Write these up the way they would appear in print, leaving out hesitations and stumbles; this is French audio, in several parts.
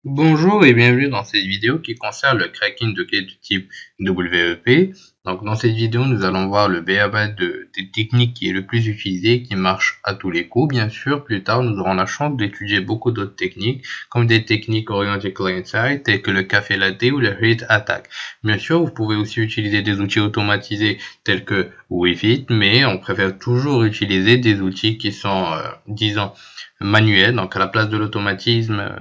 Bonjour et bienvenue dans cette vidéo qui concerne le cracking de clés de type WEP. Donc dans cette vidéo, nous allons voir le b.a.-ba des techniques qui est le plus utilisé, qui marche à tous les coups. Bien sûr, plus tard, nous aurons la chance d'étudier beaucoup d'autres techniques, comme des techniques orientées client-side, telles que le café latte ou le heat attack. Bien sûr, vous pouvez aussi utiliser des outils automatisés tels que Weavit, mais on préfère toujours utiliser des outils qui sont, disons, manuel. Donc à la place de l'automatisme,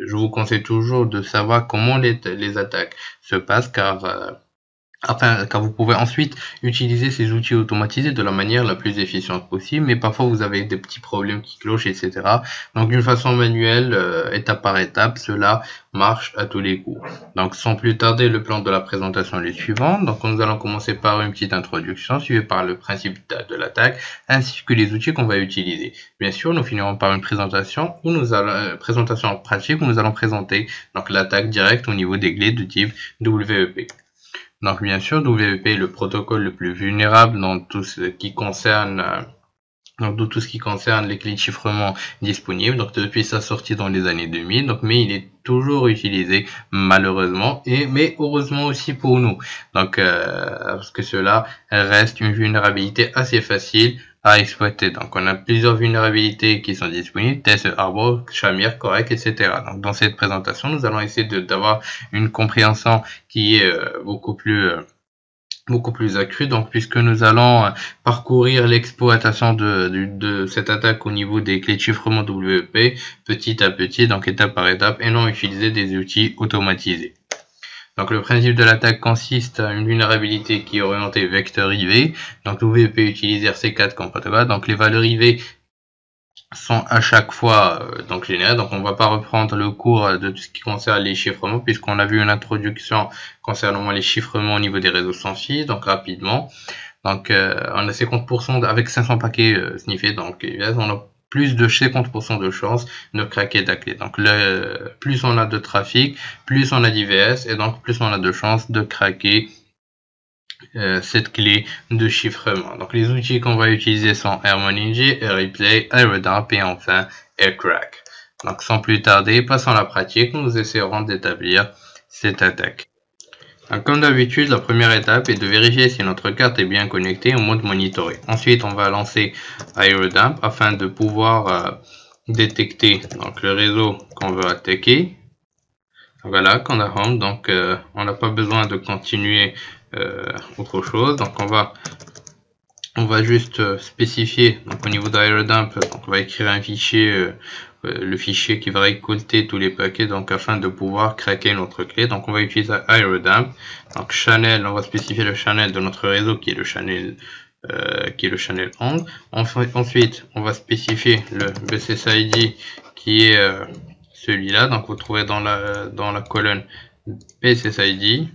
je vous conseille toujours de savoir comment les attaques se passent car vous pouvez ensuite utiliser ces outils automatisés de la manière la plus efficiente possible, mais parfois vous avez des petits problèmes qui clochent, etc. Donc d'une façon manuelle, étape par étape, cela marche à tous les coups. Donc sans plus tarder, le plan de la présentation est le suivant. Donc nous allons commencer par une petite introduction, suivie par le principe de l'attaque, ainsi que les outils qu'on va utiliser. Bien sûr, nous finirons par une présentation présentation pratique où nous allons présenter donc l'attaque directe au niveau des clés de type WEP. Donc bien sûr, WEP est le protocole le plus vulnérable dans tout ce qui concerne les clés de chiffrement disponibles. Donc depuis sa sortie dans les années 2000, mais il est toujours utilisé malheureusement mais heureusement aussi pour nous. Donc parce que cela reste une vulnérabilité assez facile à exploiter. Donc on a plusieurs vulnérabilités qui sont disponibles, Test Arbor, Shamir, Correct, etc. Donc dans cette présentation, nous allons essayer d'avoir une compréhension qui est beaucoup plus accrue, donc puisque nous allons parcourir l'exploitation de cette attaque au niveau des clés de chiffrement WEP petit à petit, donc étape par étape, et non utiliser des outils automatisés. Donc le principe de l'attaque consiste à une vulnérabilité qui est orientée vecteur IV. Donc WEP utilise RC4 comme protocole. Donc les valeurs IV sont à chaque fois générées. Donc on va pas reprendre le cours de tout ce qui concerne les chiffrements, puisqu'on a vu une introduction concernant les chiffrements au niveau des réseaux sans fil, donc rapidement. Donc on a 50% avec 500 paquets sniffés, donc on a plus de 50% de chances de craquer la clé. Donc plus on a de trafic, plus on a d'IVS, et donc plus on a de chances de craquer cette clé de chiffrement. Donc les outils qu'on va utiliser sont Harmony, AirReplay, AirDump et enfin AirCrack. Donc sans plus tarder, passons à la pratique, nous essaierons d'établir cette attaque. Donc, comme d'habitude, la première étape est de vérifier si notre carte est bien connectée en mode monitoré. Ensuite, on va lancer AirDump afin de pouvoir détecter le réseau qu'on veut attaquer. Voilà, qu'on a home, donc on n'a pas besoin de continuer autre chose. Donc on va juste spécifier, donc au niveau d'AirDump, on va écrire un fichier, le fichier qui va récolter tous les paquets, donc afin de pouvoir craquer notre clé. Donc on va utiliser AirDump. Donc channel, on va spécifier le channel de notre réseau qui est le channel 11. Ensuite, on va spécifier le BSSID qui est celui-là. Donc vous trouvez dans la colonne BSSID.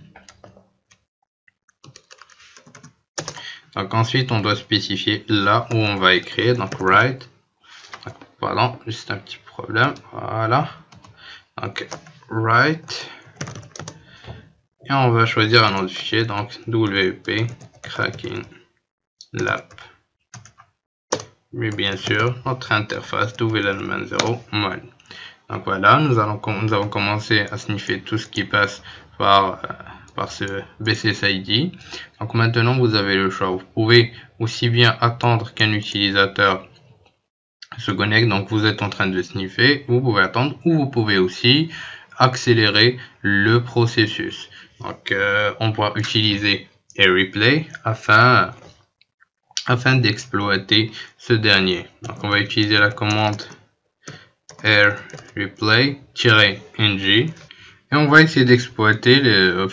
Donc ensuite, on doit spécifier là où on va écrire, donc write. Pardon, juste un petit problème. Voilà. Donc write. Et on va choisir un autre fichier, donc WP cracking lab. Mais bien sûr, notre interface WLelement 0 mode. Donc voilà, nous avons commencé à sniffer tout ce qui passe par ce BSSID. Donc maintenant vous avez le choix. Vous pouvez aussi bien attendre qu'un utilisateur se connecte. Donc vous êtes en train de sniffer, vous pouvez attendre, ou vous pouvez aussi accélérer le processus. Donc on va utiliser AirReplay afin d'exploiter ce dernier. Donc on va utiliser la commande AirReplay-ng. Et on va essayer d'exploiter, de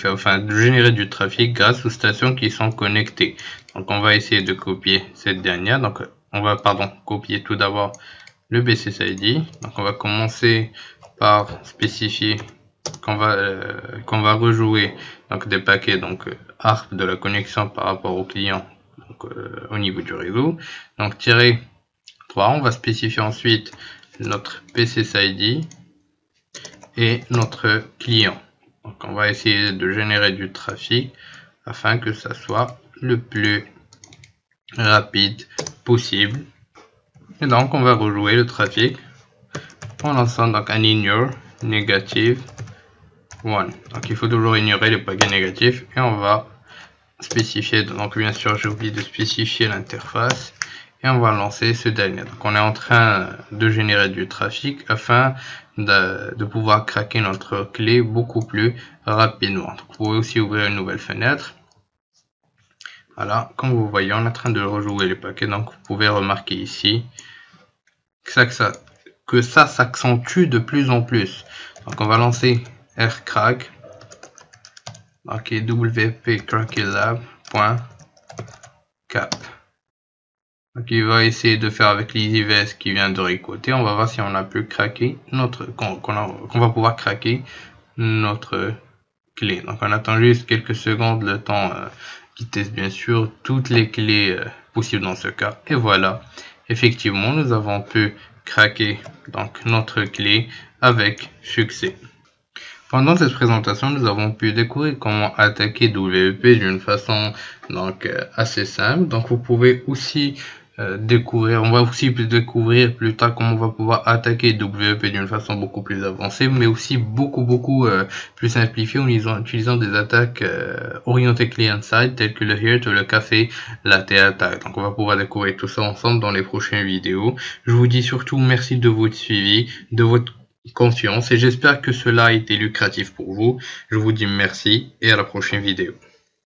générer du trafic grâce aux stations qui sont connectées. Donc on va essayer de copier cette dernière. Donc on va copier tout d'abord le BSSID. Donc on va commencer par spécifier qu'on va rejouer des paquets ARP de la connexion par rapport au client au niveau du réseau. Donc -3, on va spécifier ensuite notre BSSID et notre client. Donc on va essayer de générer du trafic afin que ça soit le plus rapide possible. Et donc on va rejouer le trafic en lançant un in your négative 1. Donc il faut toujours ignorer les paquets négatifs et on va spécifier. Donc bien sûr j'ai oublié de spécifier l'interface et on va lancer ce dernier. Donc on est en train de générer du trafic afin de pouvoir craquer notre clé beaucoup plus rapidement. Donc, vous pouvez aussi ouvrir une nouvelle fenêtre. Voilà, comme vous voyez, on est en train de rejouer les paquets. Donc vous pouvez remarquer ici que ça s'accentue de plus en plus. Donc on va lancer rcrack. Donc wp-crackylab.cap. Donc il va essayer de faire avec l'EasyVS qui vient de ricoter. On va voir si on a pu craquer qu'on va pouvoir craquer notre clé. Donc on attend juste quelques secondes, le temps qui teste bien sûr toutes les clés possibles dans ce cas. Et voilà, effectivement nous avons pu craquer donc notre clé avec succès. Pendant cette présentation, nous avons pu découvrir comment attaquer WP d'une façon donc assez simple. Donc vous pouvez aussi découvrir, on va aussi découvrir plus tard comment on va pouvoir attaquer WP d'une façon beaucoup plus avancée, mais aussi beaucoup plus simplifiée en utilisant des attaques orientées client-side telles que le HERT ou le café latte attack. Donc on va pouvoir découvrir tout ça ensemble dans les prochaines vidéos. Je vous dis surtout merci de votre suivi, de votre confiance et j'espère que cela a été lucratif pour vous. Je vous dis merci et à la prochaine vidéo.